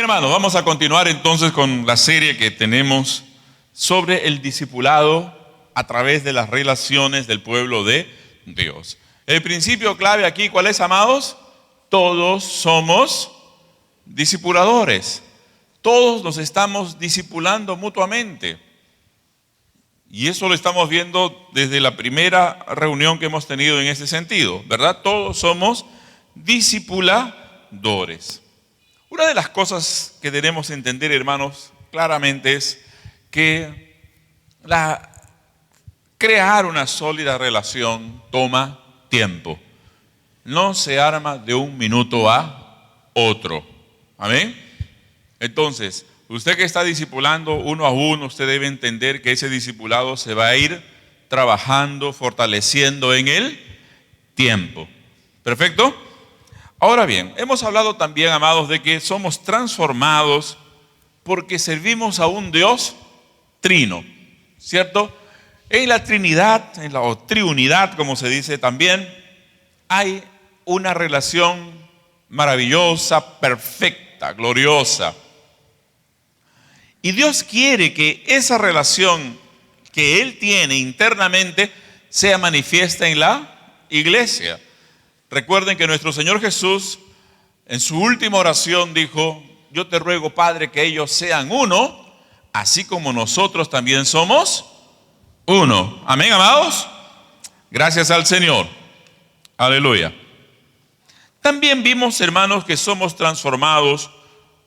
hermanos, vamos a continuar entonces con la serie que tenemos sobre el discipulado a través de las relaciones del pueblo de Dios. El principio clave aquí, ¿cuál es, amados? Todos somos discipuladores. Todos nos estamos discipulando mutuamente. Y eso lo estamos viendo desde la primera reunión que hemos tenido en ese sentido, ¿verdad? Todos somos discipuladores. Una de las cosas que debemos entender, hermanos, claramente es que crear una sólida relación toma tiempo. No se arma de un minuto a otro. ¿Amén? Entonces, usted que está discipulando uno a uno, usted debe entender que ese discipulado se va a ir trabajando, fortaleciendo en el tiempo. ¿Perfecto? Ahora bien, hemos hablado también, amados, de que somos transformados porque servimos a un Dios trino, ¿cierto? En la Trinidad, o triunidad, como se dice también, hay una relación maravillosa, perfecta, gloriosa. Y Dios quiere que esa relación que Él tiene internamente sea manifiesta en la iglesia. Recuerden que nuestro Señor Jesús en su última oración dijo: yo te ruego, Padre, que ellos sean uno, así como nosotros también somos uno. Amén, amados. Gracias al Señor. Aleluya. También vimos, hermanos, que somos transformados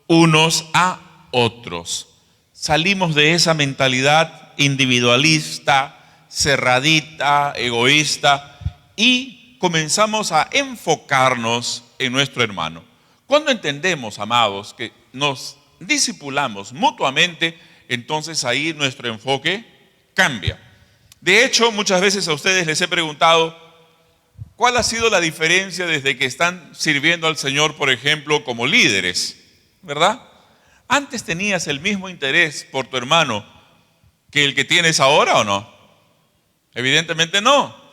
unos a otros. Salimos de esa mentalidad individualista, cerradita, egoísta, y comenzamos a enfocarnos en nuestro hermano. Cuando entendemos, amados, que nos discipulamos mutuamente, entonces ahí nuestro enfoque cambia. De hecho, muchas veces a ustedes les he preguntado: ¿cuál ha sido la diferencia desde que están sirviendo al Señor, por ejemplo, como líderes? ¿Verdad? ¿Antes tenías el mismo interés por tu hermano que el que tienes ahora o no? Evidentemente no.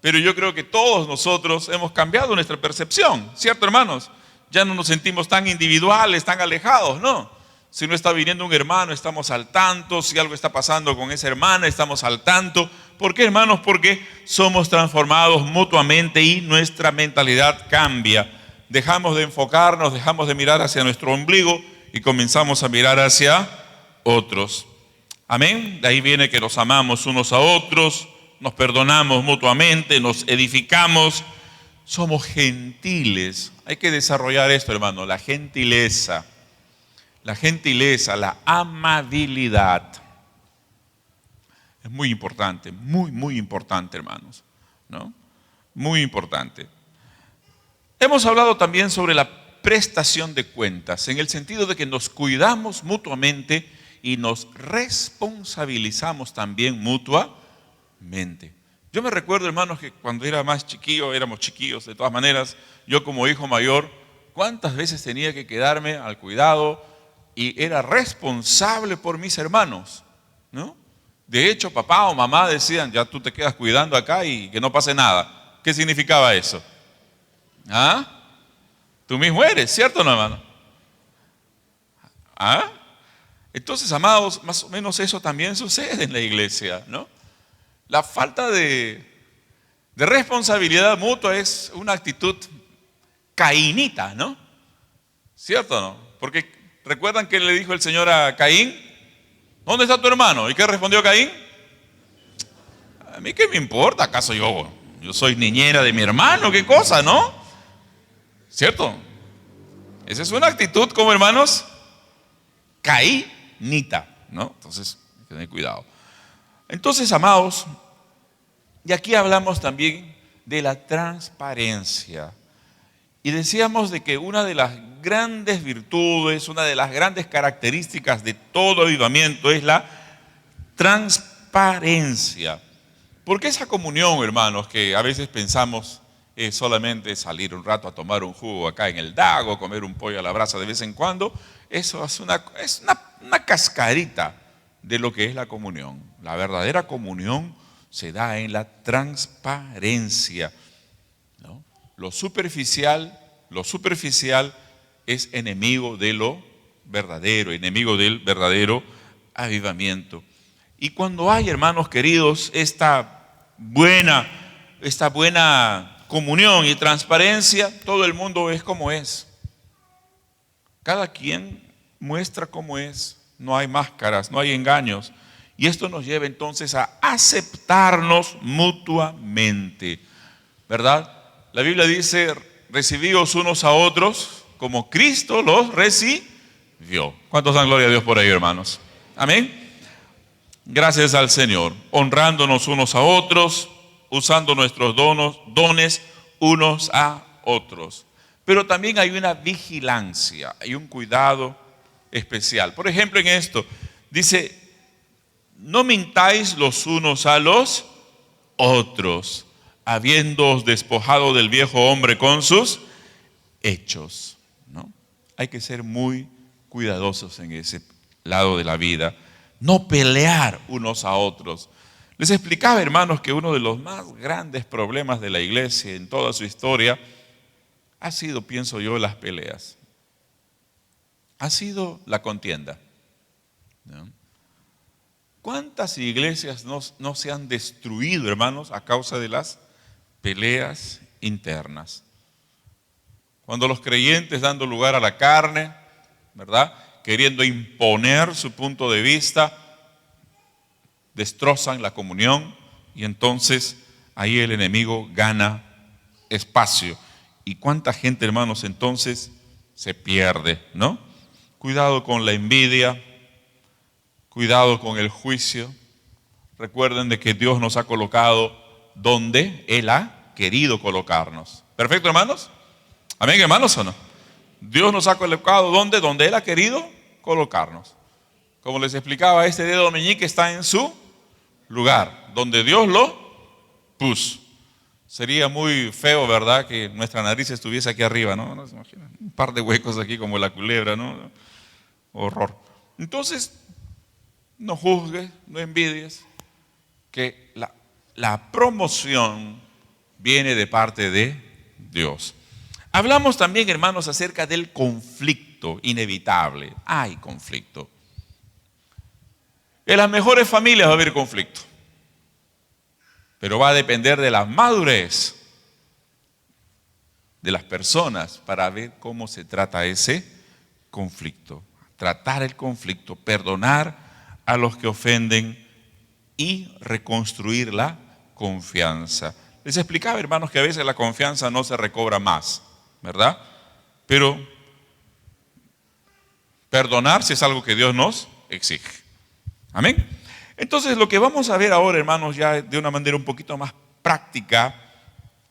Pero yo creo que todos nosotros hemos cambiado nuestra percepción, ¿cierto, hermanos? Ya no nos sentimos tan individuales, tan alejados, ¿no? Si no está viniendo un hermano, estamos al tanto. Si algo está pasando con esa hermana, estamos al tanto. ¿Por qué, hermanos? Porque somos transformados mutuamente y nuestra mentalidad cambia. Dejamos de enfocarnos, dejamos de mirar hacia nuestro ombligo y comenzamos a mirar hacia otros. Amén. De ahí viene que nos amamos unos a otros, nos perdonamos mutuamente, nos edificamos. Somos gentiles. Hay que desarrollar esto, hermano, la gentileza. La gentileza, la amabilidad. Es muy importante, muy importante, hermanos, ¿no? Muy importante. Hemos hablado también sobre la prestación de cuentas, en el sentido de que nos cuidamos mutuamente y nos responsabilizamos también mutuamente. Yo me recuerdo, hermanos, que cuando era más chiquillo, éramos chiquillos de todas maneras, yo como hijo mayor, cuántas veces tenía que quedarme al cuidado y era responsable por mis hermanos, ¿no? De hecho, papá o mamá decían: ya tú te quedas cuidando acá y que no pase nada. ¿Qué significaba eso? ¿Ah? Tú mismo eres, ¿cierto o no, hermano? ¿Ah? Entonces, amados, más o menos eso también sucede en la iglesia, ¿no? La falta de responsabilidad mutua es una actitud caínita, ¿no? ¿Cierto o no? Porque ¿recuerdan que le dijo el Señor a Caín? ¿Dónde está tu hermano? ¿Y qué respondió Caín? ¿A mí qué me importa? ¿Acaso yo soy niñera de mi hermano? ¿Qué cosa, no? ¿Cierto? Esa es una actitud, como hermanos, caínita, ¿no? Entonces, hay que tener cuidado. Entonces, amados, y aquí hablamos también de la transparencia. Y decíamos de que una de las grandes virtudes, una de las grandes características de todo avivamiento es la transparencia. Porque esa comunión, hermanos, que a veces pensamos es solamente salir un rato a tomar un jugo acá en el Dago, comer un pollo a la brasa de vez en cuando, eso es una cascarita de lo que es la comunión. La verdadera comunión se da en la transparencia, ¿no? Lo superficial es enemigo de lo verdadero, enemigo del verdadero avivamiento. Y cuando hay, hermanos queridos, esta buena comunión y transparencia, todo el mundo es como es. Cada quien muestra cómo es. No hay máscaras, no hay engaños. Y esto nos lleva entonces a aceptarnos mutuamente, ¿verdad? La Biblia dice, recibíos unos a otros como Cristo los recibió. ¿Cuántos dan gloria a Dios por ello, hermanos? Amén. Gracias al Señor, honrándonos unos a otros, usando nuestros dones unos a otros. Pero también hay una vigilancia, hay un cuidado especial. Por ejemplo, en esto, dice, no mintáis los unos a los otros, habiéndoos despojado del viejo hombre con sus hechos, ¿no? Hay que ser muy cuidadosos en ese lado de la vida. No pelear unos a otros. Les explicaba, hermanos, que uno de los más grandes problemas de la iglesia en toda su historia ha sido, pienso yo, las peleas. Ha sido la contienda, ¿no? ¿Cuántas iglesias no se han destruido, hermanos, a causa de las peleas internas? Cuando los creyentes, dando lugar a la carne, ¿verdad?, queriendo imponer su punto de vista, destrozan la comunión y entonces ahí el enemigo gana espacio. ¿Y cuánta gente, hermanos, entonces se pierde, ¿no? Cuidado con la envidia, cuidado con el juicio. Recuerden de que Dios nos ha colocado donde Él ha querido colocarnos. ¿Perfecto, hermanos? ¿Amén, hermanos, o no? Dios nos ha colocado donde Él ha querido colocarnos. Como les explicaba, este dedo meñique está en su lugar, donde Dios lo puso. Sería muy feo, ¿verdad?, que nuestra nariz estuviese aquí arriba, ¿no? ¿No se imaginan? Un par de huecos aquí como la culebra, ¿no? Horror. Entonces, no juzgues, no envidies, que la promoción viene de parte de Dios. Hablamos también, hermanos, acerca del conflicto inevitable. Hay conflicto. En las mejores familias va a haber conflicto, pero va a depender de la madurez de las personas para ver cómo se trata ese conflicto. Tratar el conflicto, perdonar a los que ofenden y reconstruir la confianza. Les explicaba, hermanos, que a veces la confianza no se recobra más, ¿verdad? Pero perdonar si es algo que Dios nos exige. Amén. Entonces, lo que vamos a ver ahora, hermanos, ya de una manera un poquito más práctica,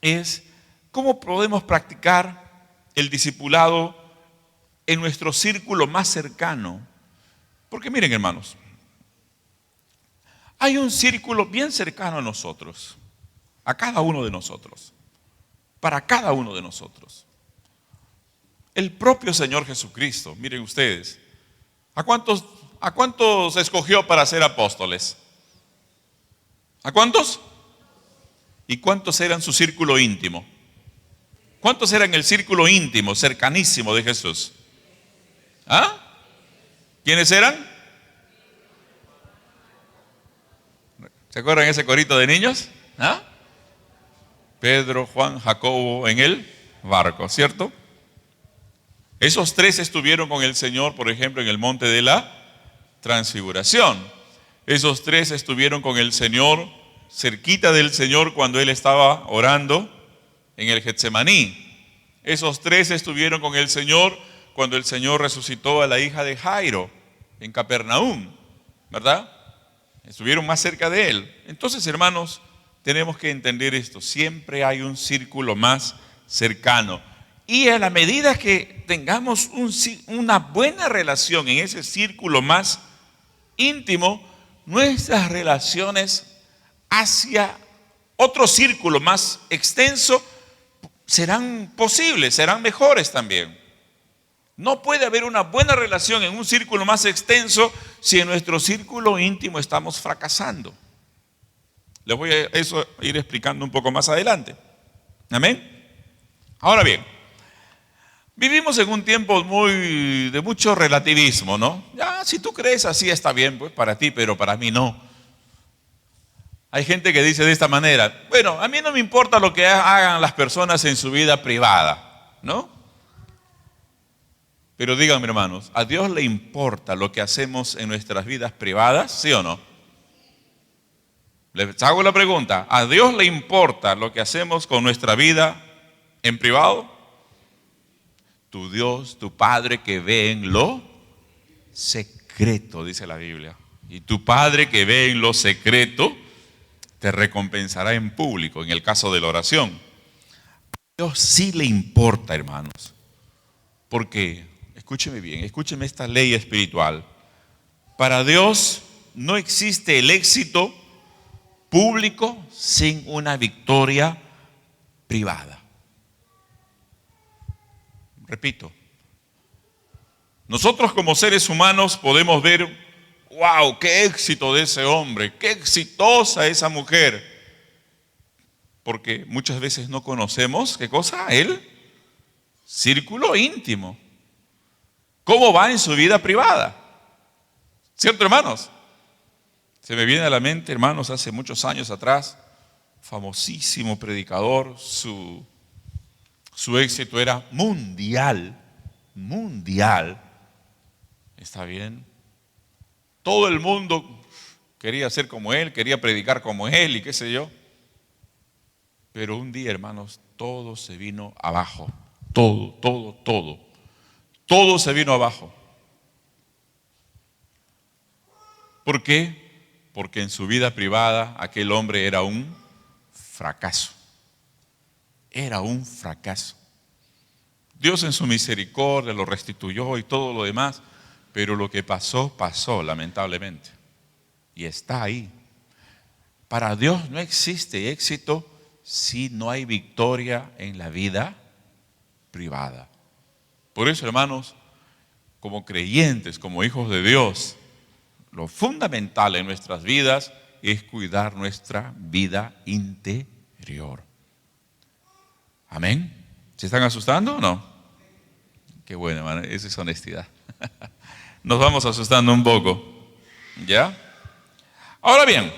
es cómo podemos practicar el discipulado en nuestro círculo más cercano. Porque miren, hermanos, hay un círculo bien cercano a nosotros, a cada uno de nosotros, para cada uno de nosotros. El propio Señor Jesucristo, miren ustedes, ¿a cuántos escogió para ser apóstoles? ¿A cuántos? ¿Y cuántos eran su círculo íntimo? ¿Cuántos eran el círculo íntimo, cercanísimo de Jesús? ¿Ah? ¿Quiénes eran? ¿Se acuerdan ese corito de niños? ¿Ah? Pedro, Juan, Jacobo en el barco, ¿cierto? Esos tres estuvieron con el Señor, por ejemplo, en el monte de la Transfiguración. Esos tres estuvieron con el Señor, cerquita del Señor cuando Él estaba orando en el Getsemaní. Esos tres estuvieron con el Señor cuando el Señor resucitó a la hija de Jairo en Capernaum, ¿verdad? Estuvieron más cerca de Él. Entonces, hermanos, tenemos que entender esto. Siempre hay un círculo más cercano. Y a la medida que tengamos una buena relación en ese círculo más íntimo, nuestras relaciones hacia otro círculo más extenso serán posibles, serán mejores también. No puede haber una buena relación en un círculo más extenso si en nuestro círculo íntimo estamos fracasando. Les voy a eso ir explicando un poco más adelante. Amén. Ahora bien, Vivimos en un tiempo de mucho relativismo, ¿no? Ya, si tú crees así está bien, pues para ti, pero para mí no. Hay gente que dice de esta manera, bueno, a mí no me importa lo que hagan las personas en su vida privada, ¿no? Pero díganme, hermanos, ¿a Dios le importa lo que hacemos en nuestras vidas privadas, sí o no? Les hago la pregunta, ¿a Dios le importa lo que hacemos con nuestra vida en privado? Tu Dios, tu Padre que ve en lo secreto, dice la Biblia. Y tu Padre que ve en lo secreto te recompensará en público, en el caso de la oración. A Dios sí le importa, hermanos. Porque, escúcheme bien, escúcheme esta ley espiritual. Para Dios no existe el éxito público sin una victoria privada. Repito, nosotros como seres humanos podemos ver, wow, qué éxito de ese hombre, qué exitosa esa mujer, porque muchas veces no conocemos, ¿qué cosa? El círculo íntimo. ¿Cómo va en su vida privada? ¿Cierto, hermanos? Se me viene a la mente, hermanos, hace muchos años atrás, famosísimo predicador, su éxito era mundial, ¿está bien? Todo el mundo quería ser como él, quería predicar como él y qué sé yo. Pero un día, hermanos, todo se vino abajo, todo se vino abajo. ¿Por qué? Porque en su vida privada aquel hombre era un fracaso. Era un fracaso. Dios en su misericordia lo restituyó y todo lo demás, pero lo que pasó, pasó lamentablemente. Y está ahí. Para Dios no existe éxito si no hay victoria en la vida privada. Por eso, hermanos, como creyentes, como hijos de Dios, lo fundamental en nuestras vidas es cuidar nuestra vida interior. Amén. ¿Se están asustando o no? Qué bueno, hermano, esa es honestidad. Nos vamos asustando un poco. ¿Ya? Ahora bien,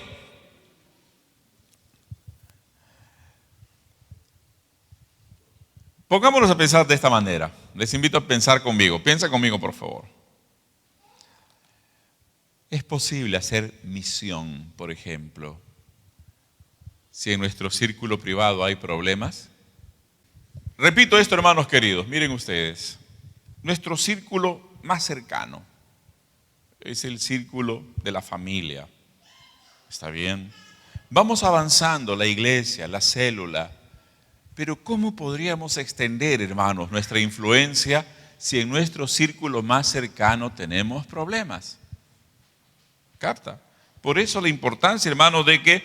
pongámonos a pensar de esta manera. Les invito a pensar conmigo. Piensa conmigo, por favor. ¿Es posible hacer misión, por ejemplo, si en nuestro círculo privado hay problemas? Repito esto, hermanos queridos, miren ustedes, nuestro círculo más cercano es el círculo de la familia, ¿está bien? Vamos avanzando, la iglesia, la célula, pero ¿cómo podríamos extender, hermanos, nuestra influencia si en nuestro círculo más cercano tenemos problemas? ¿Capta? Por eso la importancia, hermanos, de que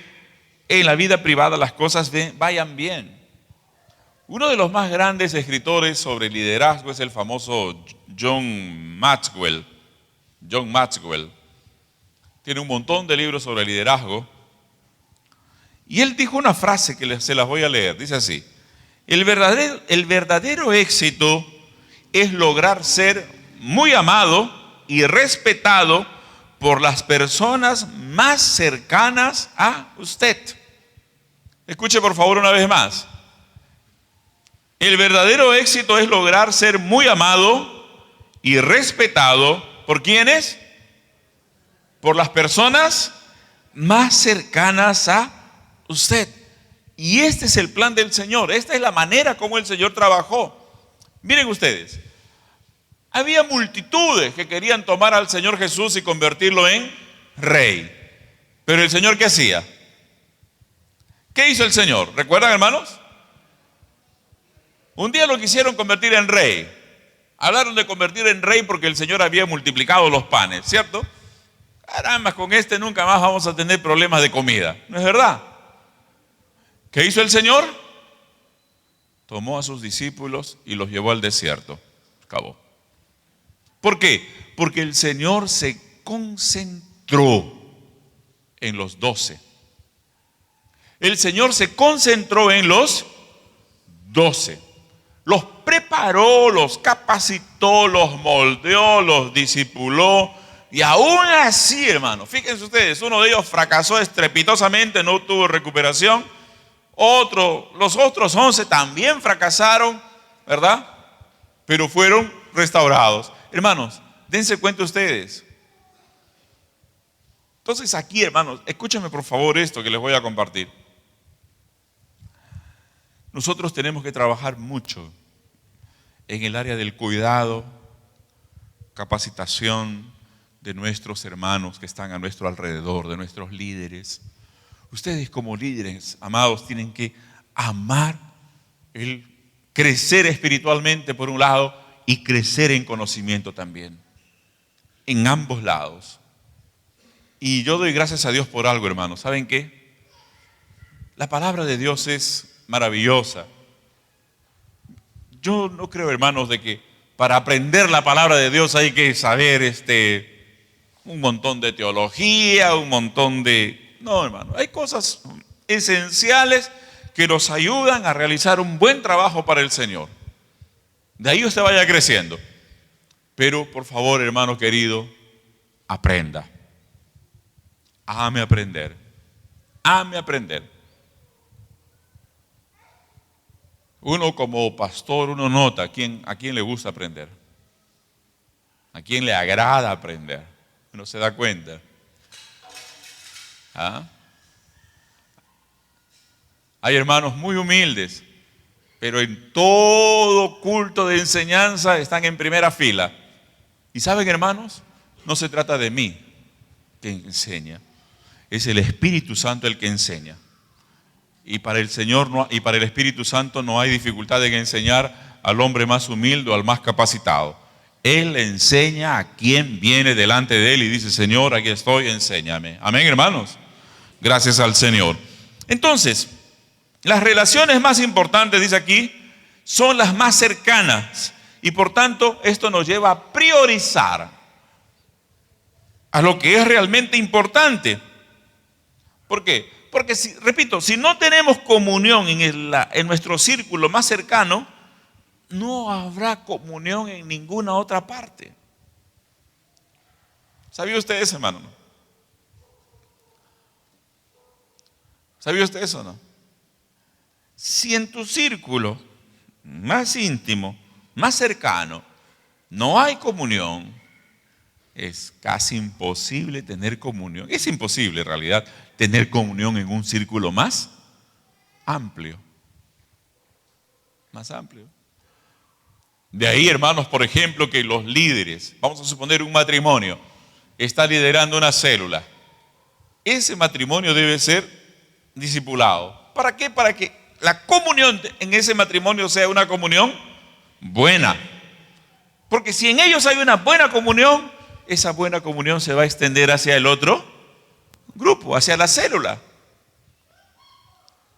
en la vida privada las cosas vayan bien. Uno de los más grandes escritores sobre liderazgo es el famoso John Maxwell. John Maxwell tiene un montón de libros sobre liderazgo. Y él dijo una frase que se las voy a leer. Dice así: el verdadero éxito es lograr ser muy amado y respetado por las personas más cercanas a usted. Escuche por favor una vez más. El verdadero éxito es lograr ser muy amado y respetado ¿por quiénes? Por las personas más cercanas a usted. Y este es el plan del Señor. Esta es la manera como el Señor trabajó. Miren ustedes, había multitudes que querían tomar al Señor Jesús y convertirlo en rey. Pero el Señor, ¿qué hacía? ¿Qué hizo el Señor? ¿Recuerdan, hermanos? Un día lo quisieron convertir en rey. Hablaron de convertir en rey porque el Señor había multiplicado los panes, ¿cierto? Caramba, con este nunca más vamos a tener problemas de comida. ¿No es verdad? ¿Qué hizo el Señor? Tomó a sus discípulos y los llevó al desierto. Acabó. ¿Por qué? Porque el Señor se concentró en los 12. El Señor se concentró en los 12. los preparó, los capacitó, los moldeó, los discipuló. Y aún así, hermano, fíjense ustedes, uno de ellos fracasó estrepitosamente, no tuvo recuperación. Los otros 11 también fracasaron, ¿verdad? Pero fueron restaurados. Hermanos, dense cuenta ustedes. Entonces aquí, hermanos, escúchenme por favor esto que les voy a compartir. Nosotros tenemos que trabajar mucho en el área del cuidado, capacitación de nuestros hermanos que están a nuestro alrededor, de nuestros líderes. Ustedes como líderes, amados, tienen que amar el crecer espiritualmente por un lado y crecer en conocimiento también, en ambos lados. Y yo doy gracias a Dios por algo, hermanos. ¿Saben qué? La palabra de Dios es maravillosa. Yo no creo, hermanos, de que para aprender la palabra de Dios hay que saber un montón de teología, un montón de... No, hermano, hay cosas esenciales que nos ayudan a realizar un buen trabajo para el Señor. De ahí usted vaya creciendo. Pero, por favor, hermano querido, aprenda. Ame aprender. Ame aprender. Uno como pastor, uno nota a quién le gusta aprender. A quién le agrada aprender. Uno se da cuenta. ¿Ah? Hay hermanos muy humildes, pero en todo culto de enseñanza están en primera fila. Y saben, hermanos, no se trata de mí que enseña, es el Espíritu Santo el que enseña. Y para el Señor y para el Espíritu Santo no hay dificultad en enseñar al hombre más humilde o al más capacitado. Él enseña a quien viene delante de él y dice: Señor, aquí estoy, enséñame. Amén, hermanos. Gracias al Señor. Entonces, las relaciones más importantes, dice aquí, son las más cercanas. Y por tanto, esto nos lleva a priorizar a lo que es realmente importante. ¿Por qué? Porque, repito, si no tenemos comunión en nuestro círculo más cercano, no habrá comunión en ninguna otra parte. ¿Sabía usted eso, hermano? ¿Sabía usted eso o no? Si en tu círculo más íntimo, más cercano, no hay comunión, es casi imposible tener comunión. Es imposible en realidad tener comunión en un círculo más amplio. Más amplio. De ahí, hermanos, por ejemplo, que los líderes, vamos a suponer un matrimonio, está liderando una célula. Ese matrimonio debe ser discipulado. ¿Para qué? Para que la comunión en ese matrimonio sea una comunión buena. Porque si en ellos hay una buena comunión, esa buena comunión se va a extender hacia el otro grupo, hacia la célula.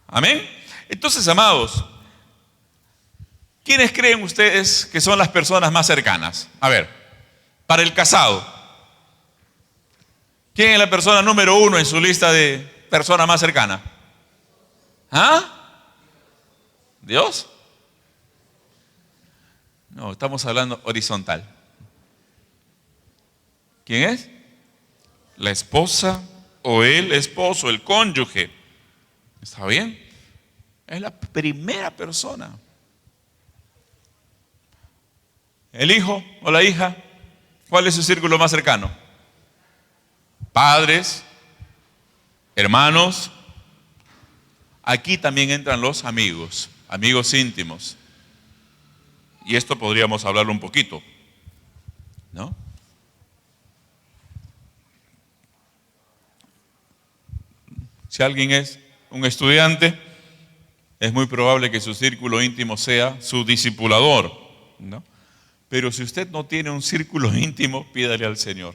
Amén. Entonces, amados, ¿quiénes creen ustedes que son las personas más cercanas? A ver, para el casado, ¿quién es la persona número 1 en su lista de personas más cercanas? ¿Ah? ¿Dios? No, estamos hablando horizontal. ¿Quién es? La esposa o el esposo, el cónyuge. ¿Está bien? Es la primera persona. El hijo o la hija, ¿cuál es su círculo más cercano? Padres, hermanos. Aquí también entran los amigos, amigos íntimos. Y esto podríamos hablarlo un poquito, ¿no? Si alguien es un estudiante, es muy probable que su círculo íntimo sea su discipulador, ¿no? Pero si usted no tiene un círculo íntimo, pídale al Señor.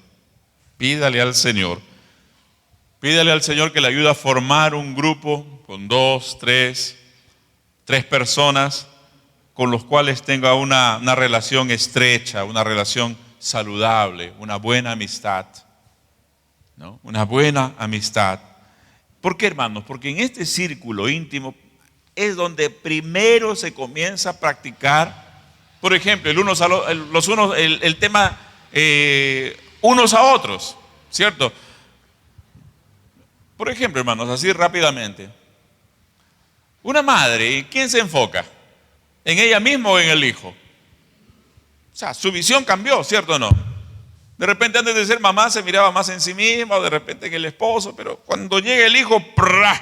Pídale al Señor. Pídale al Señor que le ayude a formar un grupo con 2, 3 personas con los cuales tenga una relación estrecha, una relación saludable, una buena amistad, ¿no? Una buena amistad. ¿Por qué, hermanos? Porque en este círculo íntimo es donde primero se comienza a practicar, por ejemplo, el tema unos a otros, ¿cierto? Por ejemplo, hermanos, así rápidamente. Una madre, ¿en quién se enfoca? ¿En ella misma o en el hijo? O sea, su visión cambió, ¿cierto o no? De repente antes de ser mamá se miraba más en sí misma o de repente en el esposo, pero cuando llega el hijo, ¡prá!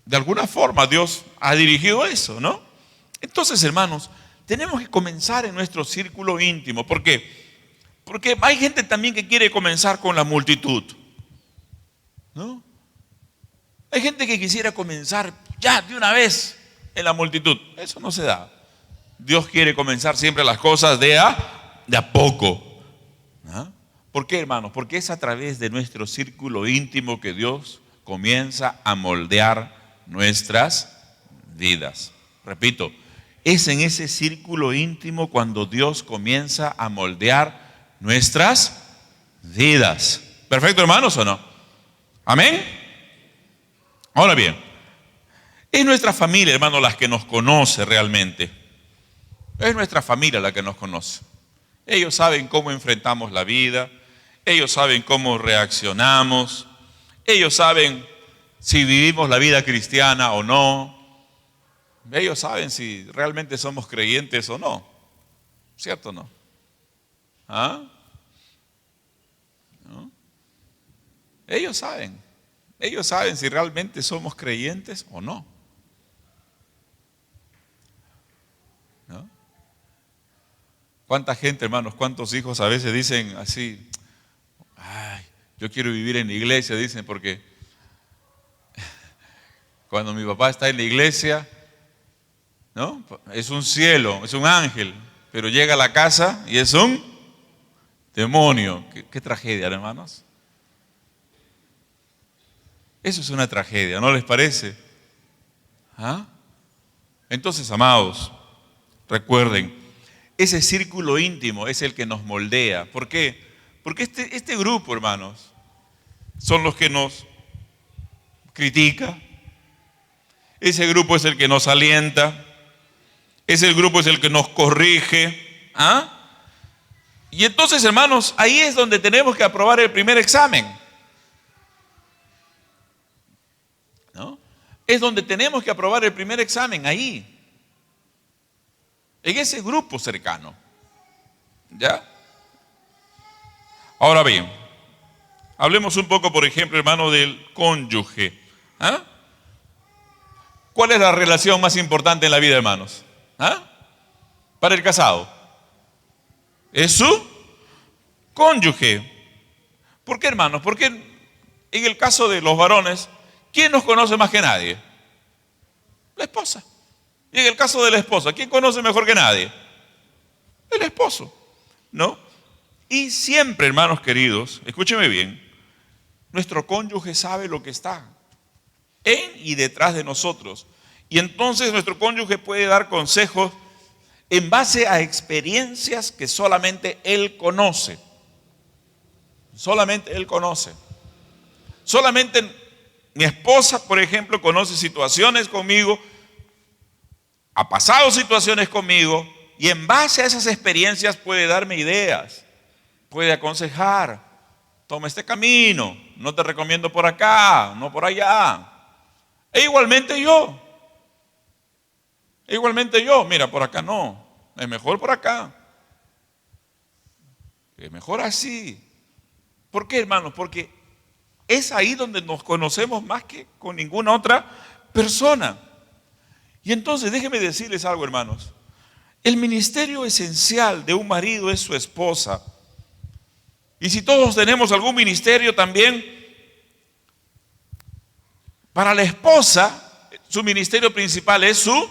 De alguna forma Dios ha dirigido eso, ¿no? Entonces, hermanos, tenemos que comenzar en nuestro círculo íntimo. ¿Por qué? Porque hay gente también que quiere comenzar con la multitud, ¿no? Hay gente que quisiera comenzar ya de una vez en la multitud. Eso no se da. Dios quiere comenzar siempre las cosas de a poco. ¿Ah? ¿Por qué, hermanos? Porque es a través de nuestro círculo íntimo que Dios comienza a moldear nuestras vidas. Repito, es en ese círculo íntimo cuando Dios comienza a moldear nuestras vidas. ¿Perfecto, hermanos, o no? ¿Amén? Ahora bien, es nuestra familia, hermanos, la que nos conoce realmente. Es nuestra familia la que nos conoce. Ellos saben cómo enfrentamos la vida, ellos saben cómo reaccionamos, ellos saben si vivimos la vida cristiana o no, ellos saben si realmente somos creyentes o no, ¿cierto o no? ¿Ah? ¿No? Ellos saben si realmente somos creyentes o no. ¿No? ¿Cuánta gente, hermanos, cuántos hijos a veces dicen así, ay, yo quiero vivir en la iglesia, dicen, porque cuando mi papá está en la iglesia, ¿no? Es un cielo, es un ángel, pero llega a la casa y es un demonio. Qué tragedia, hermanos. Eso es una tragedia, ¿no les parece? ¿Ah? Entonces, amados, recuerden, ese círculo íntimo es el que nos moldea. ¿Por qué? Porque este grupo, hermanos, son los que nos critica. Ese grupo es el que nos alienta. Ese grupo es el que nos corrige. ¿Ah? Y entonces, hermanos, ahí es donde tenemos que aprobar el primer examen. ¿No? Es donde tenemos que aprobar el primer examen, ahí. En ese grupo cercano. ¿Ya? Ahora bien, hablemos un poco, por ejemplo, hermano, del cónyuge. ¿Ah? ¿Cuál es la relación más importante en la vida, hermanos? ¿Ah? Para el casado. Es su cónyuge. ¿Por qué, hermanos? Porque en el caso de los varones, ¿quién nos conoce más que nadie? La esposa. Y en el caso de la esposa, ¿quién conoce mejor que nadie? El esposo, ¿no? Y siempre, hermanos queridos, escúcheme bien, nuestro cónyuge sabe lo que está en y detrás de nosotros. Y entonces nuestro cónyuge puede dar consejos en base a experiencias que solamente él conoce. Solamente él conoce. Solamente mi esposa, por ejemplo, conoce situaciones conmigo, ha pasado situaciones conmigo y en base a esas experiencias puede darme ideas, puede aconsejar, toma este camino, no te recomiendo por acá, no por allá. E igualmente yo, mira, por acá no, es mejor por acá, es mejor así. ¿Por qué, hermanos? Porque es ahí donde nos conocemos más que con ninguna otra persona. Y entonces déjenme decirles algo, hermanos. El ministerio esencial de un marido es su esposa. Y si todos tenemos algún ministerio también, para la esposa, su ministerio principal es su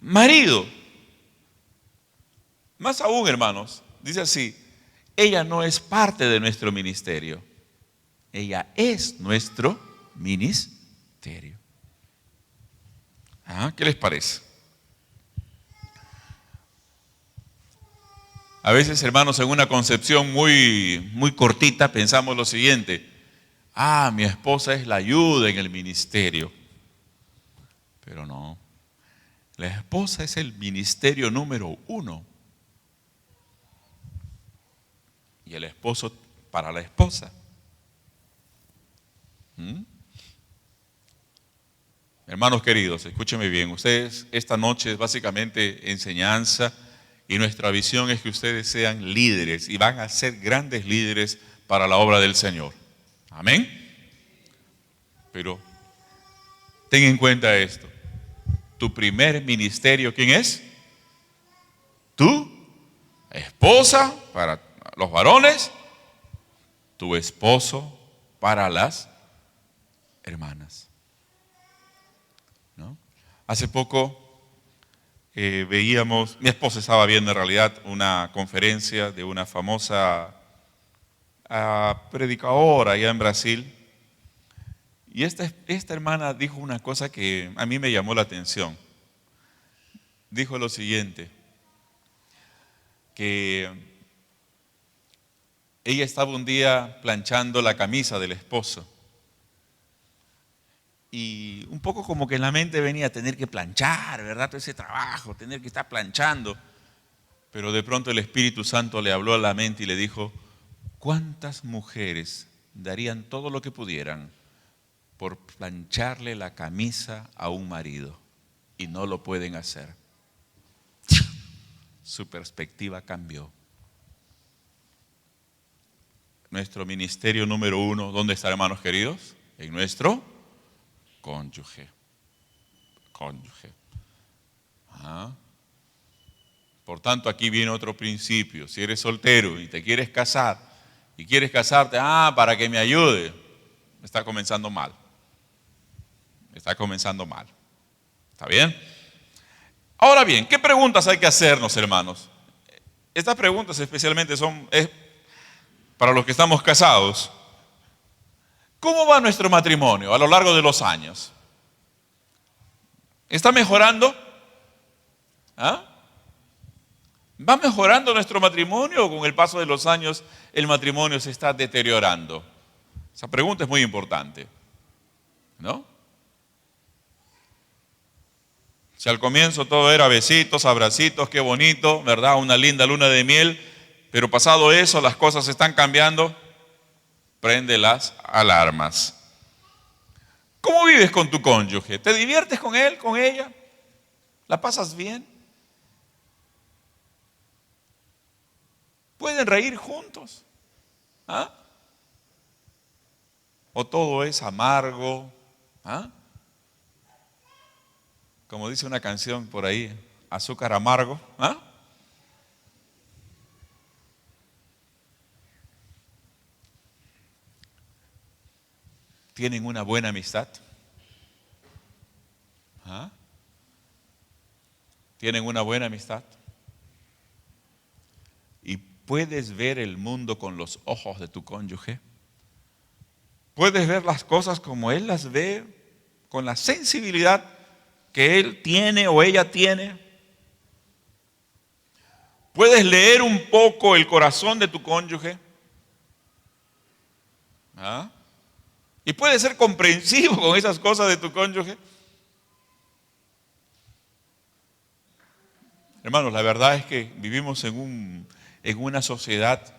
marido. Más aún, hermanos, dice así, ella no es parte de nuestro ministerio. Ella es nuestro ministerio. ¿Qué les parece? A veces, hermanos, en una concepción muy cortita pensamos lo siguiente: mi esposa es la ayuda en el ministerio. Pero no. La esposa es el ministerio número 1. Y el esposo para la esposa. Hermanos queridos, escúchenme bien. Ustedes, esta noche es básicamente enseñanza y nuestra visión es que ustedes sean líderes y van a ser grandes líderes para la obra del Señor. Amén. Pero ten en cuenta esto. Tu primer ministerio, ¿quién es? Tu esposa para los varones, tu esposo para las hermanas. ¿No? Hace poco veíamos, mi esposa estaba viendo en realidad una conferencia de una famosa predicadora allá en Brasil. Y esta hermana dijo una cosa que a mí me llamó la atención. Dijo lo siguiente, que ella estaba un día planchando la camisa del esposo. Y un poco como que en la mente venía a tener que planchar, ¿verdad? Todo ese trabajo, tener que estar planchando. Pero de pronto el Espíritu Santo le habló a la mente y le dijo, ¿cuántas mujeres darían todo lo que pudieran por plancharle la camisa a un marido y no lo pueden hacer? Su perspectiva cambió. Nuestro ministerio número 1, ¿dónde está, hermanos queridos? En nuestro cónyuge. Por tanto, aquí viene otro principio. Si eres soltero y te quieres casar y quieres casarte, para que me ayude, está comenzando mal. Está comenzando mal. ¿Está bien? Ahora bien, ¿qué preguntas hay que hacernos, hermanos? Estas preguntas especialmente son para los que estamos casados. ¿Cómo va nuestro matrimonio a lo largo de los años? ¿Está mejorando? ¿Va mejorando nuestro matrimonio o con el paso de los años el matrimonio se está deteriorando? Esa pregunta es muy importante, ¿no? Si al comienzo todo era besitos, abracitos, qué bonito, ¿verdad? Una linda luna de miel, pero pasado eso las cosas están cambiando, prende las alarmas. ¿Cómo vives con tu cónyuge? ¿Te diviertes con él, con ella? ¿La pasas bien? ¿Pueden reír juntos? ¿O todo es amargo? Como dice una canción por ahí, azúcar amargo. ¿Tienen una buena amistad? ¿Tienen una buena amistad? ¿Y puedes ver el mundo con los ojos de tu cónyuge? ¿Puedes ver las cosas como él las ve, con la sensibilidad que él tiene o ella tiene? ¿Puedes leer un poco el corazón de tu cónyuge? ¿Y puedes ser comprensivo con esas cosas de tu cónyuge? Hermanos, la verdad es que vivimos en una sociedad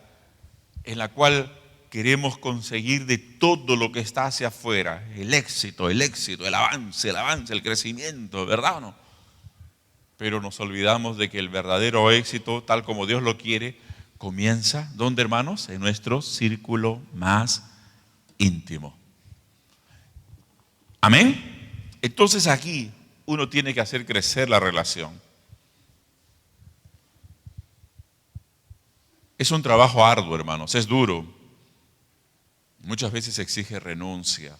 en la cual queremos conseguir de todo lo que está hacia afuera, el éxito, el avance, el crecimiento, ¿verdad o no? Pero nos olvidamos de que el verdadero éxito, tal como Dios lo quiere, comienza, ¿dónde, hermanos? En nuestro círculo más íntimo. ¿Amén? Entonces aquí uno tiene que hacer crecer la relación. Es un trabajo arduo, hermanos, es duro. Muchas veces exige renuncia,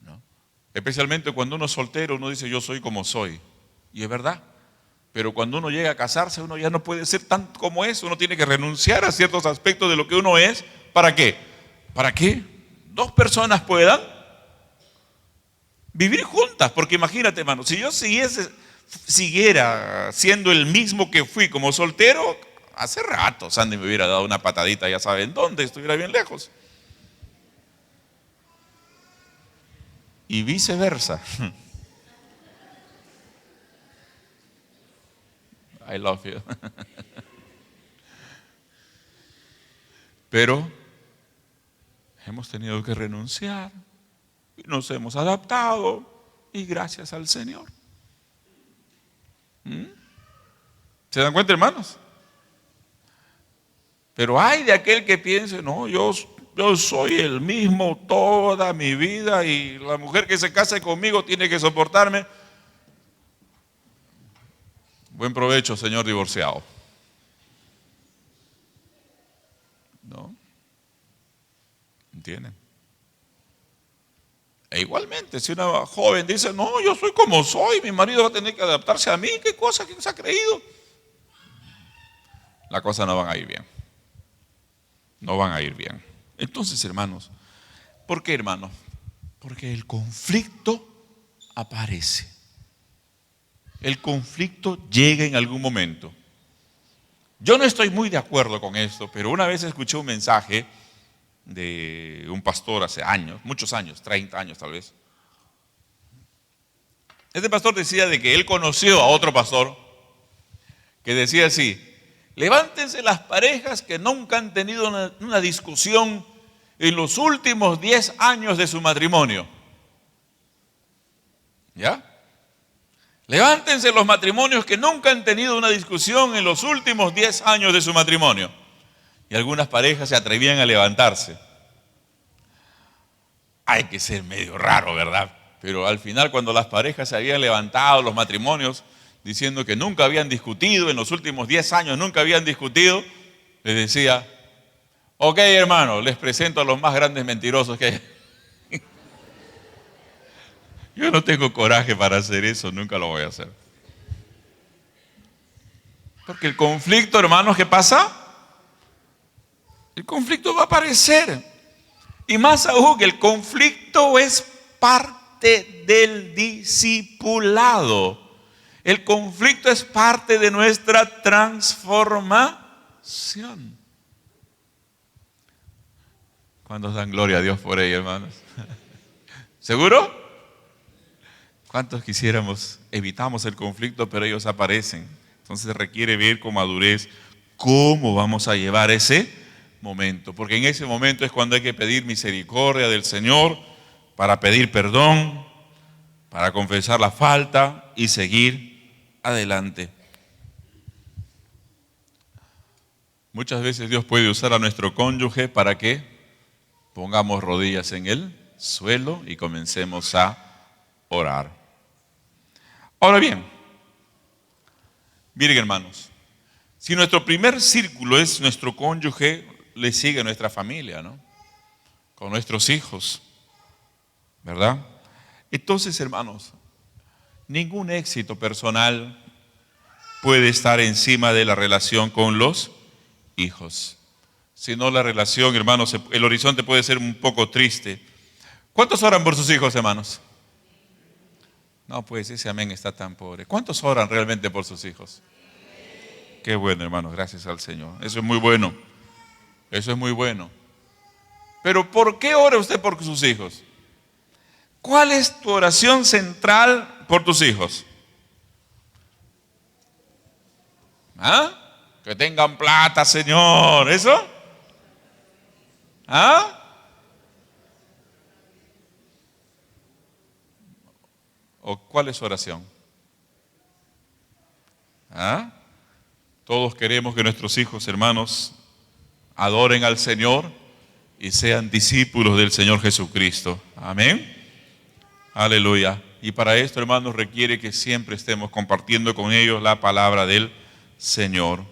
¿no? Especialmente cuando uno es soltero, uno dice yo soy como soy. Y es verdad. Pero cuando uno llega a casarse, uno ya no puede ser tan como es. Uno tiene que renunciar a ciertos aspectos de lo que uno es. ¿Para qué? ¿Para que dos personas puedan vivir juntas? Porque imagínate, hermano, si yo siguiera siendo el mismo que fui como soltero, hace rato Sandy me hubiera dado una patadita, ya saben dónde, estuviera bien lejos. y viceversa. I love you. Pero hemos tenido que renunciar y nos hemos adaptado y gracias al Señor. ¿Se dan cuenta, hermanos? Pero hay de aquel que piense, no, yo soy el mismo toda mi vida y la mujer que se case conmigo tiene que soportarme. Buen provecho, señor divorciado. ¿No? ¿Entienden? E igualmente, si una joven dice, no, yo soy como soy, mi marido va a tener que adaptarse a mí, ¿qué cosa? ¿Quién se ha creído? Las cosas no van a ir bien. No van a ir bien. Entonces, hermanos, ¿por qué, hermanos? Porque el conflicto aparece. El conflicto llega en algún momento. Yo no estoy muy de acuerdo con esto, pero una vez escuché un mensaje de un pastor hace años, muchos años, 30 años tal vez. Este pastor decía de que él conoció a otro pastor que decía así: levántense las parejas que nunca han tenido una discusión en los últimos 10 años de su matrimonio. ¿Ya? Levántense los matrimonios que nunca han tenido una discusión en los últimos 10 años de su matrimonio. Y algunas parejas se atrevían a levantarse. Hay que ser medio raro, ¿verdad? Pero al final, cuando las parejas se habían levantado, los matrimonios, diciendo que nunca habían discutido, en los últimos 10 años nunca habían discutido, les decía: ok, hermano, les presento a los más grandes mentirosos que hay. Yo no tengo coraje para hacer eso, nunca lo voy a hacer. Porque el conflicto, hermanos, ¿qué pasa? El conflicto va a aparecer. Y más aún, que el conflicto es parte del discipulado. El conflicto es parte de nuestra transformación. ¿Cuántos dan gloria a Dios por ello, hermanos? ¿Seguro? ¿Cuántos evitamos el conflicto, pero ellos aparecen? Entonces requiere ver con madurez cómo vamos a llevar ese momento. Porque en ese momento es cuando hay que pedir misericordia del Señor, para pedir perdón, para confesar la falta y seguir adelante. Muchas veces Dios puede usar a nuestro cónyuge para que pongamos rodillas en el suelo y comencemos a orar. Ahora bien, miren, hermanos, si nuestro primer círculo es nuestro cónyuge, le sigue nuestra familia, ¿no? Con nuestros hijos, ¿verdad? Entonces, hermanos, ningún éxito personal puede estar encima de la relación con los hijos. Si no, la relación, hermanos, el horizonte puede ser un poco triste. ¿Cuántos oran por sus hijos, hermanos? No, pues ese amén está tan pobre. ¿Cuántos oran realmente por sus hijos? Qué bueno, hermanos, gracias al Señor. Eso es muy bueno. Eso es muy bueno. Pero ¿por qué ora usted por sus hijos? ¿Cuál es tu oración central por tus hijos? ¿Ah? Que tengan plata, Señor. ¿Eso? ¿Ah? ¿O cuál es su oración? ¿Ah? Todos queremos que nuestros hijos, hermanos, adoren al Señor y sean discípulos del Señor Jesucristo. Amén. Aleluya. Y para esto, hermanos, requiere que siempre estemos compartiendo con ellos la palabra del Señor.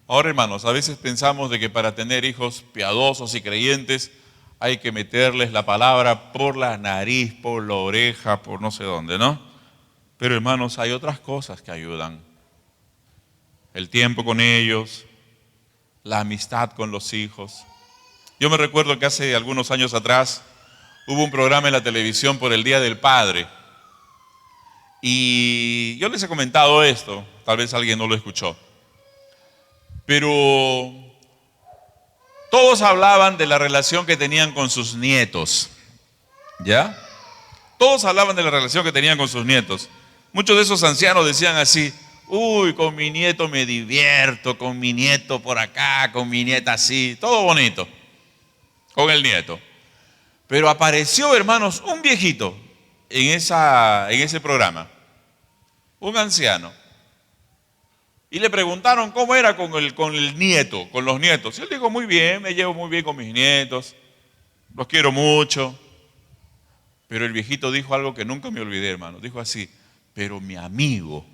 Ahora, hermanos, a veces pensamos de que para tener hijos piadosos y creyentes hay que meterles la palabra por la nariz, por la oreja, por no sé dónde, ¿no? Pero, hermanos, hay otras cosas que ayudan. El tiempo con ellos, la amistad con los hijos. Yo me recuerdo que hace algunos años atrás hubo un programa en la televisión por el Día del Padre. Y yo les he comentado esto, tal vez alguien no lo escuchó. Pero todos hablaban de la relación que tenían con sus nietos. ¿Ya? Todos hablaban de la relación que tenían con sus nietos. Muchos de esos ancianos decían así: uy, con mi nieto me divierto, con mi nieto por acá, con mi nieta así, todo bonito, con el nieto. Pero apareció, hermanos, un viejito en ese programa, un anciano. Y le preguntaron cómo era con el nieto, con los nietos. Y él dijo: muy bien, me llevo muy bien con mis nietos, los quiero mucho. Pero el viejito dijo algo que nunca me olvidé, hermano. Dijo así: pero mi amigo,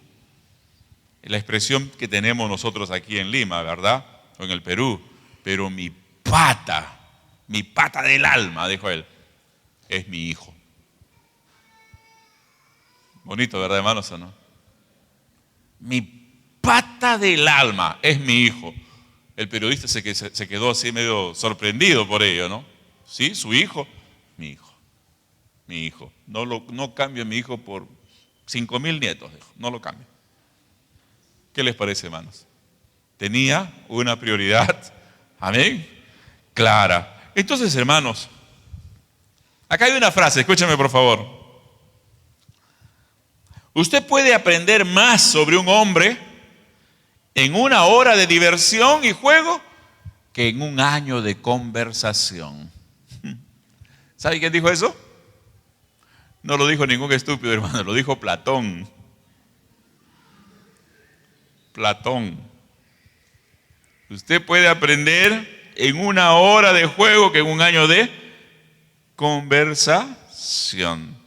la expresión que tenemos nosotros aquí en Lima, ¿verdad? O en el Perú, pero mi pata del alma, dijo él, es mi hijo. Bonito, ¿verdad, hermanos, o no? Mi pata del alma es mi hijo. El periodista se quedó así medio sorprendido por ello, ¿no? Sí, su hijo, mi hijo. Mi hijo. No cambio a mi hijo por 5,000 nietos, dijo. No lo cambio. ¿Qué les parece, hermanos? Tenía una prioridad, amén, clara. Entonces, hermanos, acá hay una frase, escúchame por favor. Usted puede aprender más sobre un hombre en una hora de diversión y juego que en un año de conversación. ¿Sabe quién dijo eso? No lo dijo ningún estúpido, hermano, lo dijo Platón. Platón. Usted puede aprender en una hora de juego que en un año de conversación.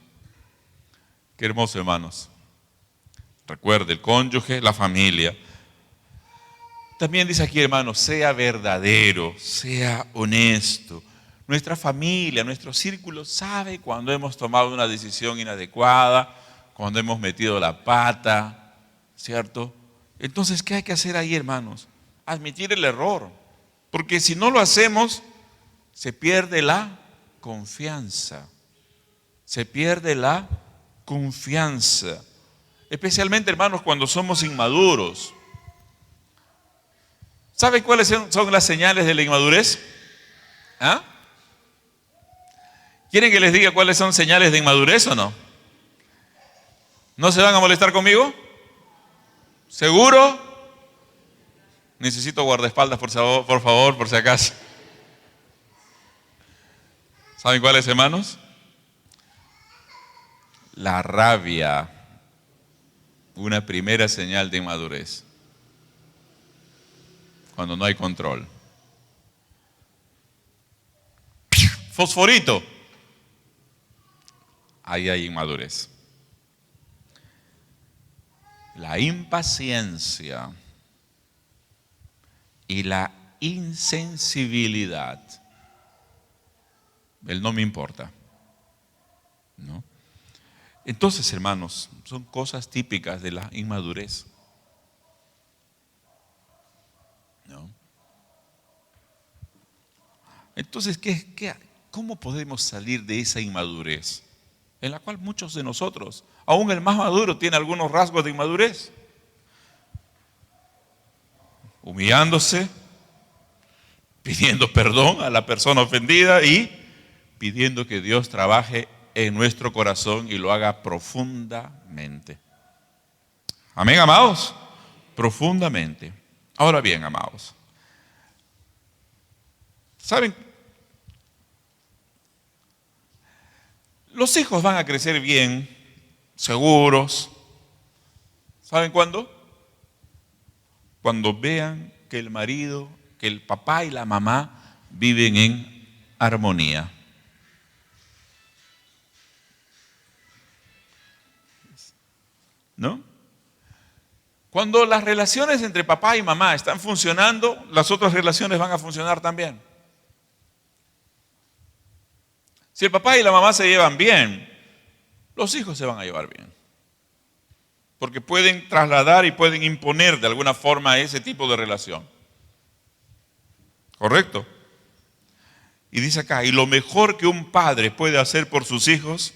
Qué hermoso, hermanos. Recuerde, el cónyuge, la familia. También dice aquí, hermanos, sea verdadero, sea honesto. Nuestra familia, nuestro círculo sabe cuando hemos tomado una decisión inadecuada, cuando hemos metido la pata, ¿cierto? Entonces, ¿qué hay que hacer ahí, hermanos? Admitir el error. Porque si no lo hacemos, se pierde la confianza. Se pierde la confianza. Especialmente, hermanos, cuando somos inmaduros. ¿Saben cuáles son las señales de la inmadurez? ¿Ah? ¿Quieren que les diga cuáles son señales de inmadurez o no? ¿No se van a molestar conmigo? ¿Seguro? Necesito guardaespaldas, por favor, por si acaso. ¿Saben cuáles, hermanos? La rabia, una primera señal de inmadurez. Cuando no hay control. Fosforito. Ahí hay inmadurez. La impaciencia y la insensibilidad. El no me importa. ¿No? Entonces, hermanos, son cosas típicas de la inmadurez. ¿No? Entonces, ¿cómo podemos salir de esa inmadurez? En la cual muchos de nosotros, aún el más maduro, tiene algunos rasgos de inmadurez. Humillándose, pidiendo perdón a la persona ofendida y pidiendo que Dios trabaje en nuestro corazón y lo haga profundamente. Amén, amados. Profundamente. Ahora bien, amados, ¿saben? Los hijos van a crecer bien, seguros. ¿Saben cuándo? Cuando vean que el marido, que el papá y la mamá viven en armonía. ¿No? Cuando las relaciones entre papá y mamá están funcionando, las otras relaciones van a funcionar también. Si el papá y la mamá se llevan bien, los hijos se van a llevar bien. Porque pueden trasladar y pueden imponer de alguna forma ese tipo de relación. ¿Correcto? Y dice acá, y lo mejor que un padre puede hacer por sus hijos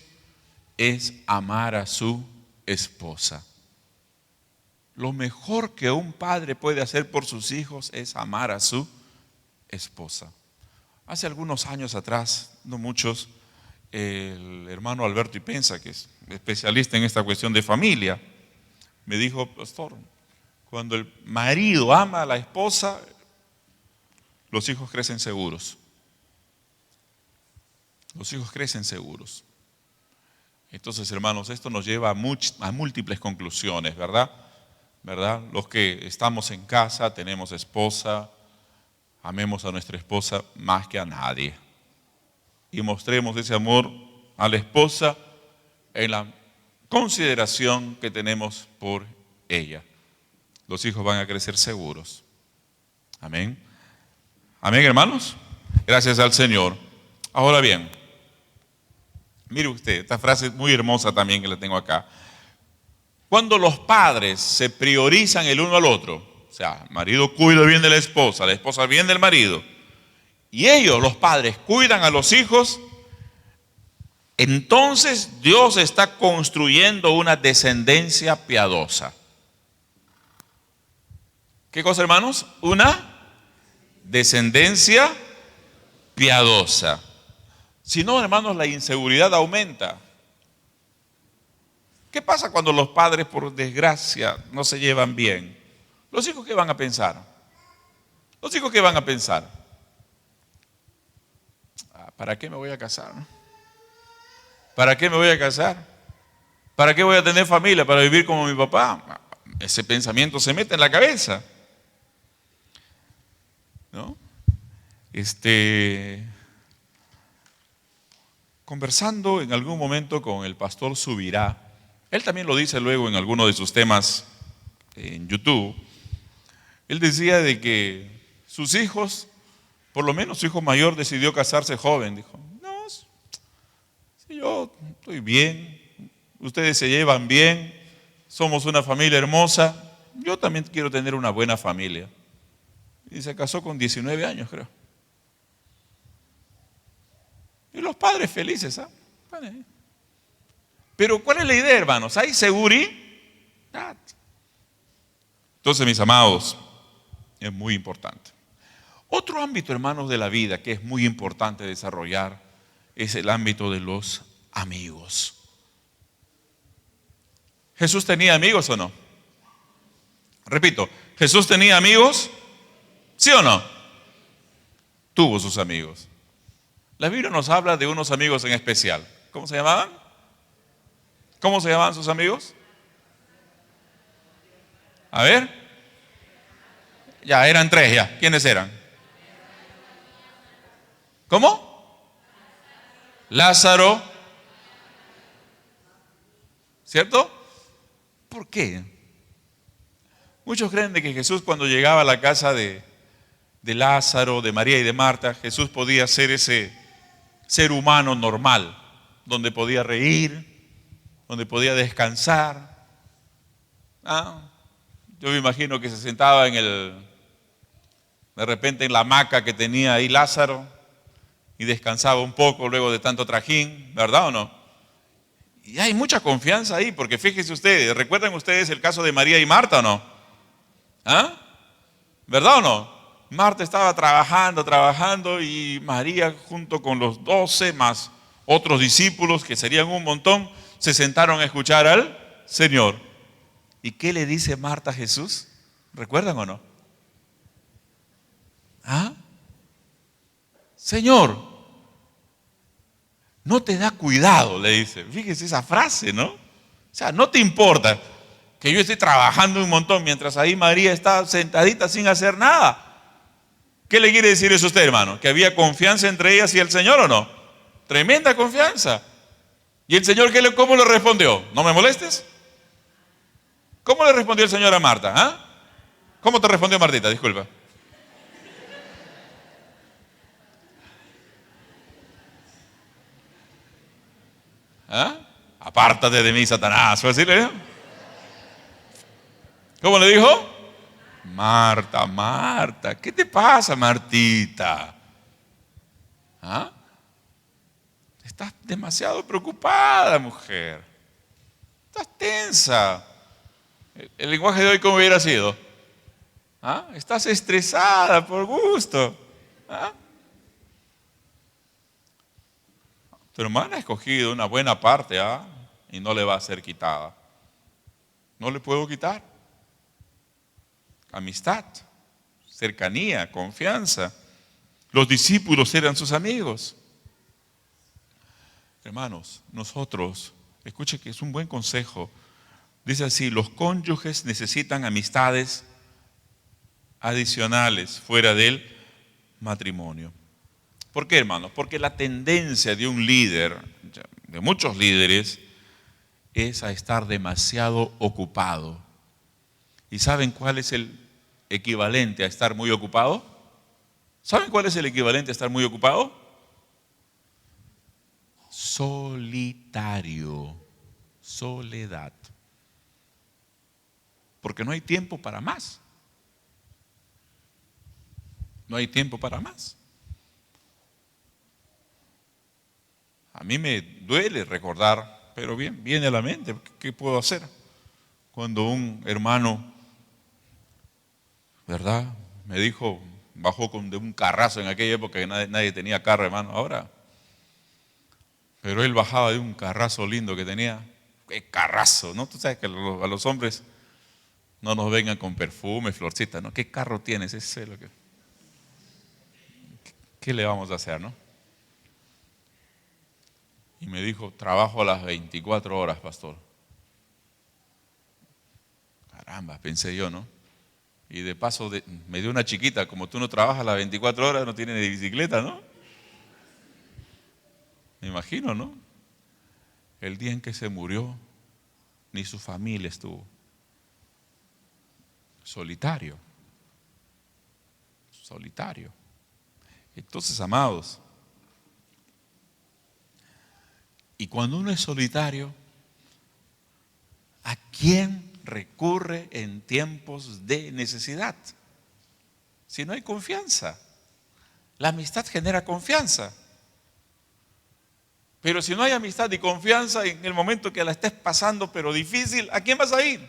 es amar a su esposa. Lo mejor que un padre puede hacer por sus hijos es amar a su esposa. Hace algunos años atrás, no muchos, el hermano Alberto Ipensa, que es especialista en esta cuestión de familia, me dijo: pastor, cuando el marido ama a la esposa, los hijos crecen seguros. Los hijos crecen seguros. Entonces, hermanos, esto nos lleva a múltiples conclusiones, ¿verdad? ¿Verdad? Los que estamos en casa, tenemos esposa, amemos a nuestra esposa más que a nadie. Y mostremos ese amor a la esposa en la consideración que tenemos por ella. Los hijos van a crecer seguros. Amén. Amén, hermanos. Gracias al Señor. Ahora bien, mire usted, esta frase es muy hermosa también que la tengo acá. Cuando los padres se priorizan el uno al otro, o sea, el marido cuida bien de la esposa bien del marido, y ellos, los padres, cuidan a los hijos, entonces Dios está construyendo una descendencia piadosa. ¿Qué cosa, hermanos? Una descendencia piadosa. Si no, hermanos, la inseguridad aumenta. ¿Qué pasa cuando los padres, por desgracia, no se llevan bien? ¿Los hijos qué van a pensar? ¿Los hijos qué van a pensar? ¿Para qué me voy a casar? ¿Para qué me voy a casar? ¿Para qué voy a tener familia? ¿Para vivir como mi papá? Ese pensamiento se mete en la cabeza, ¿no? Conversando en algún momento con el pastor Subirá, él también lo dice luego en alguno de sus temas en YouTube. Él decía de que sus hijos, por lo menos su hijo mayor decidió casarse joven. Dijo: no, si yo estoy bien, ustedes se llevan bien, somos una familia hermosa, yo también quiero tener una buena familia. Y se casó con 19 años, creo. Y los padres felices, ¿ah? Pero ¿cuál es la idea, hermanos? ¿Hay seguridad? Entonces, mis amados, es muy importante. Otro ámbito, hermanos, de la vida que es muy importante desarrollar es el ámbito de los amigos. ¿Jesús tenía amigos o no? Repito, ¿Jesús tenía amigos? ¿Sí o no? Tuvo sus amigos. La Biblia nos habla de unos amigos en especial. ¿Cómo se llamaban? ¿Cómo se llamaban sus amigos? A ver. Ya, eran tres ya. ¿Quiénes eran? ¿Cómo? Lázaro. ¿Cierto? ¿Por qué? Muchos creen de que Jesús, cuando llegaba a la casa de Lázaro, de María y de Marta, Jesús podía ser ese ser humano normal, donde podía reír, donde podía descansar. Yo me imagino que se sentaba de repente en la hamaca que tenía ahí Lázaro y descansaba un poco luego de tanto trajín, ¿verdad o no? Y hay mucha confianza ahí, porque fíjense ustedes, ¿recuerdan ustedes el caso de María y Marta o no? ¿Verdad o no? Marta estaba trabajando y María, junto con los 12 más otros discípulos, que serían un montón, se sentaron a escuchar al Señor. ¿Y qué le dice Marta a Jesús? ¿Recuerdan o no? Señor, no te da cuidado, le dice. Fíjese esa frase, ¿no? O sea, no te importa que yo esté trabajando un montón mientras ahí María está sentadita sin hacer nada. ¿Qué le quiere decir eso a usted, hermano? ¿Que había confianza entre ellas y el Señor o no? Tremenda confianza. ¿Y el Señor cómo le respondió? ¿No me molestes? ¿Cómo le respondió el Señor a Marta? ¿Cómo te respondió Martita? Disculpa. Apártate de mí, Satanás. ¿Fue así le dijo? ¿Cómo le dijo? Marta, Marta, ¿qué te pasa, Martita? Estás demasiado preocupada, mujer. Estás tensa. El lenguaje de hoy, ¿cómo hubiera sido? Estás estresada por gusto. Tu hermana ha escogido una buena parte, y no le va a ser quitada. No le puedo quitar. Amistad, cercanía, confianza. Los discípulos eran sus amigos. Hermanos, nosotros, escuche que es un buen consejo. Dice así: los cónyuges necesitan amistades adicionales fuera del matrimonio. ¿Por qué, hermanos? Porque la tendencia de un líder, de muchos líderes, es a estar demasiado ocupado. ¿Y saben cuál es el equivalente a estar muy ocupado? ¿Saben cuál es el equivalente a estar muy ocupado? Solitario, soledad. Porque no hay tiempo para más. No hay tiempo para más. A mí me duele recordar, pero bien, viene a la mente, ¿qué puedo hacer? Cuando un hermano, ¿verdad?, me dijo, bajó de un carrazo en aquella época que nadie tenía carro, hermano, ahora. Pero él bajaba de un carrazo lindo que tenía. ¡Qué carrazo! ¿No? Tú sabes que a los hombres no nos vengan con perfume, florcitas, ¿no? ¿Qué carro tienes? Ese es lo que... ¿Qué le vamos a hacer, no? Y me dijo, trabajo a las 24 horas, pastor. Caramba, pensé yo, ¿no? Y de paso me dio una chiquita, como tú no trabajas a las 24 horas, no tienes ni bicicleta, ¿no? Me imagino, ¿no? El día en que se murió, ni su familia estuvo. Solitario. Solitario. Entonces, amados, y cuando uno es solitario, ¿a quién recurre en tiempos de necesidad? Si no hay confianza. La amistad genera confianza. Pero si no hay amistad y confianza en el momento que la estés pasando, pero difícil, ¿a quién vas a ir?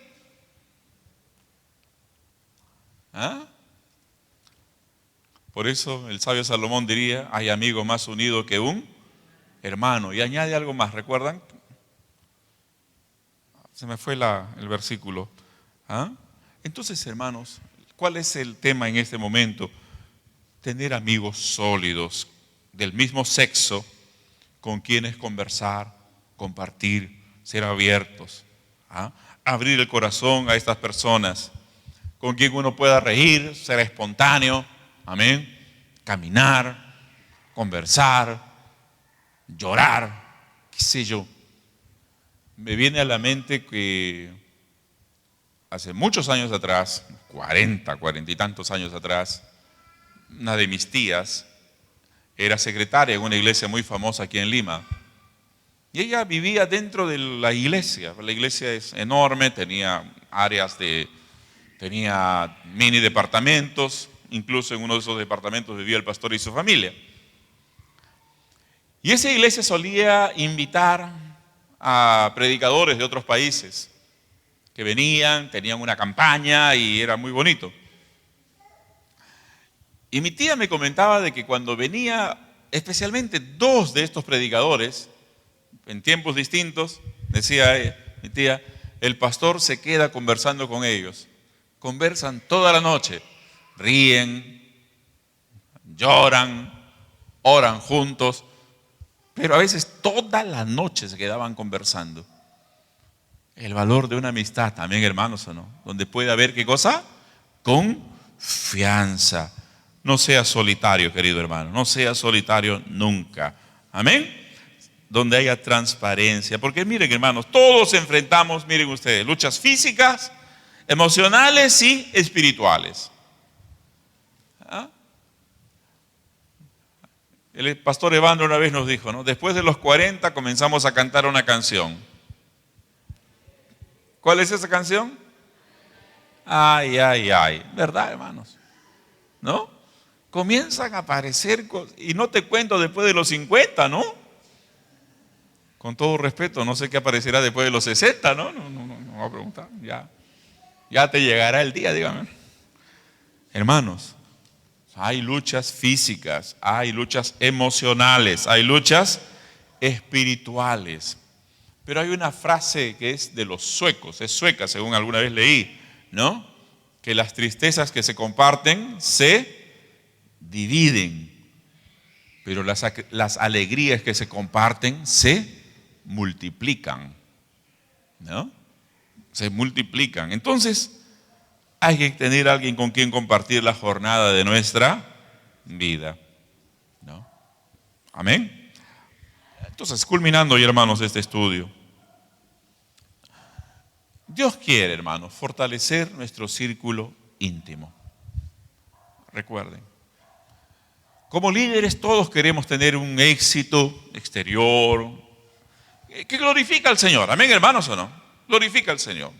¿Ah? Por eso el sabio Salomón diría, hay amigo más unido que un hermano. Y añade algo más, ¿recuerdan? Se me fue el versículo. ¿Ah? Entonces, hermanos, ¿cuál es el tema en este momento? Tener amigos sólidos, del mismo sexo, con quienes conversar, compartir, ser abiertos. ¿Ah? Abrir el corazón a estas personas, con quien uno pueda reír, ser espontáneo, amén, caminar, conversar, llorar, qué sé yo. Me viene a la mente que hace muchos años atrás, 40 y tantos años atrás, una de mis tías era secretaria en una iglesia muy famosa aquí en Lima. Y ella vivía dentro de la iglesia. La iglesia es enorme, tenía tenía mini departamentos, incluso en uno de esos departamentos vivía el pastor y su familia. Y esa iglesia solía invitar a predicadores de otros países que venían, tenían una campaña y era muy bonito. Y mi tía me comentaba de que cuando venía, especialmente dos de estos predicadores, en tiempos distintos, decía mi tía, el pastor se queda conversando con ellos. Conversan toda la noche, ríen, lloran, oran juntos, pero a veces toda la noche se quedaban conversando. El valor de una amistad también, hermanos, ¿o no? Donde puede haber, ¿qué cosa? Confianza. No sea solitario, querido hermano, no sea solitario nunca. Amén. Donde haya transparencia. Porque miren, hermanos, todos enfrentamos, miren ustedes, luchas físicas, emocionales y espirituales. ¿Ah? El pastor Evandro una vez nos dijo, ¿no? Después de los 40 comenzamos a cantar una canción. ¿Cuál es esa canción? Ay, ay, ay. ¿Verdad, hermanos? ¿No? Comienzan a aparecer, y no te cuento después de los 50, ¿no? Con todo respeto, no sé qué aparecerá después de los 60, ¿no? No voy a preguntar. Ya te llegará el día, dígame. Hermanos, hay luchas físicas, hay luchas emocionales, hay luchas espirituales. Pero hay una frase que es de los suecos, es sueca según alguna vez leí, ¿no? Que las tristezas que se comparten se dividen, pero las alegrías que se comparten se multiplican, ¿no? Se multiplican. Entonces, hay que tener a alguien con quien compartir la jornada de nuestra vida, ¿no? Amén. Entonces, culminando hoy, hermanos, este estudio, Dios quiere, hermanos, fortalecer nuestro círculo íntimo. Recuerden, como líderes todos queremos tener un éxito exterior que glorifica al Señor. Amén, hermanos, ¿o no? Glorifica al Señor.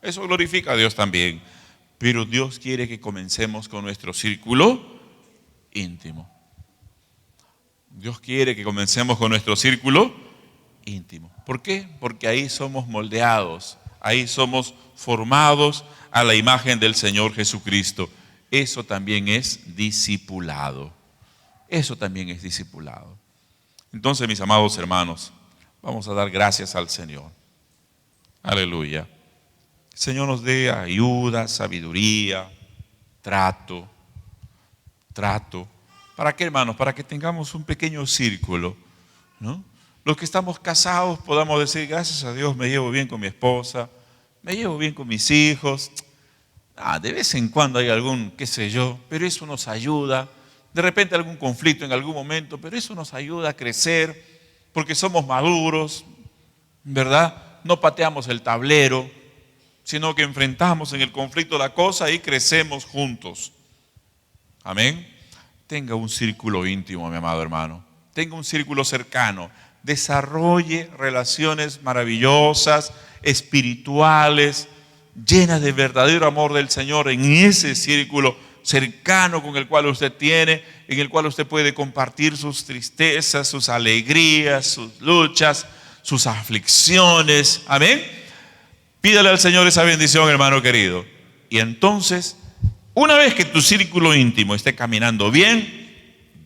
Eso glorifica a Dios también. Pero Dios quiere que comencemos con nuestro círculo íntimo. Dios quiere que comencemos con nuestro círculo íntimo. ¿Por qué? Porque ahí somos moldeados, ahí somos formados a la imagen del Señor Jesucristo. Eso también es discipulado. Eso también es discipulado. Entonces, mis amados hermanos, vamos a dar gracias al Señor. Aleluya. El Señor nos dé ayuda, sabiduría, trato. ¿Para qué, hermanos? Para que tengamos un pequeño círculo, ¿no? Los que estamos casados podamos decir, gracias a Dios me llevo bien con mi esposa, me llevo bien con mis hijos. De vez en cuando hay algún, qué sé yo, pero eso nos ayuda. De repente algún conflicto en algún momento, pero eso nos ayuda a crecer porque somos maduros, ¿verdad? No pateamos el tablero, sino que enfrentamos en el conflicto la cosa y crecemos juntos. Amén. Tenga un círculo íntimo, mi amado hermano. Tenga un círculo cercano. Desarrolle relaciones maravillosas, espirituales, llenas de verdadero amor del Señor en ese círculo cercano con el cual usted tiene, en el cual usted puede compartir sus tristezas, sus alegrías, sus luchas, sus aflicciones. Amén. Pídale al Señor esa bendición, hermano querido. Y entonces, una vez que tu círculo íntimo esté caminando bien,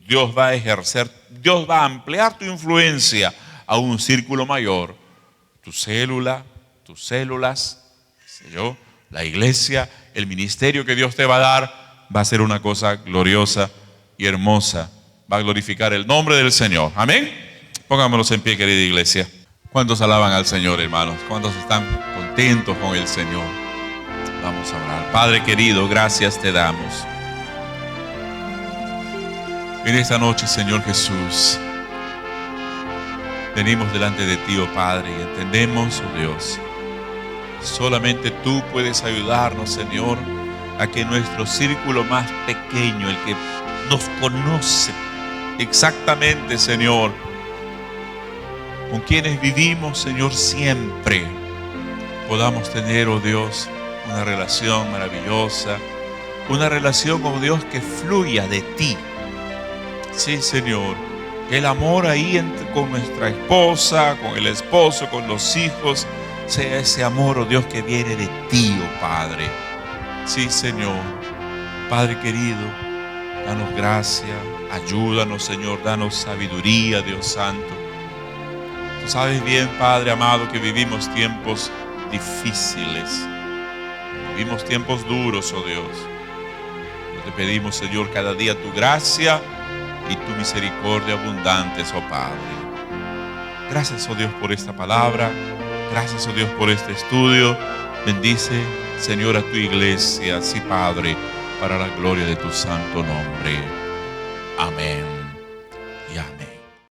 Dios va a ampliar tu influencia a un círculo mayor. Tu célula, tus células, qué sé yo, la iglesia, el ministerio que Dios te va a dar, va a ser una cosa gloriosa y hermosa. Va a glorificar el nombre del Señor. Amén. Pongámonos en pie, querida iglesia. ¿Cuántos alaban al Señor, hermanos? ¿Cuántos están contentos con el Señor? Vamos a orar. Padre querido, gracias te damos. En esta noche, Señor Jesús, venimos delante de ti, oh Padre, y entendemos, oh Dios, solamente tú puedes ayudarnos, Señor, a que nuestro círculo más pequeño, el que nos conoce exactamente, Señor, con quienes vivimos, Señor, siempre podamos tener, oh Dios, una relación maravillosa, una relación, oh Dios, que fluya de ti. Sí, Señor, el amor ahí con nuestra esposa, con el esposo, con los hijos, sea ese amor, oh Dios, que viene de ti, oh Padre. Sí, Señor, Padre querido, danos gracia, ayúdanos, Señor, danos sabiduría, Dios Santo. Tú sabes bien, Padre amado, que vivimos tiempos difíciles, vivimos tiempos duros, oh Dios. Pero te pedimos, Señor, cada día tu gracia y tu misericordia abundantes, oh Padre. Gracias, oh Dios, por esta palabra. Gracias, oh Dios, por este estudio. Bendice, Señor, a tu iglesia, sí, Padre, para la gloria de tu santo nombre. Amén y amén.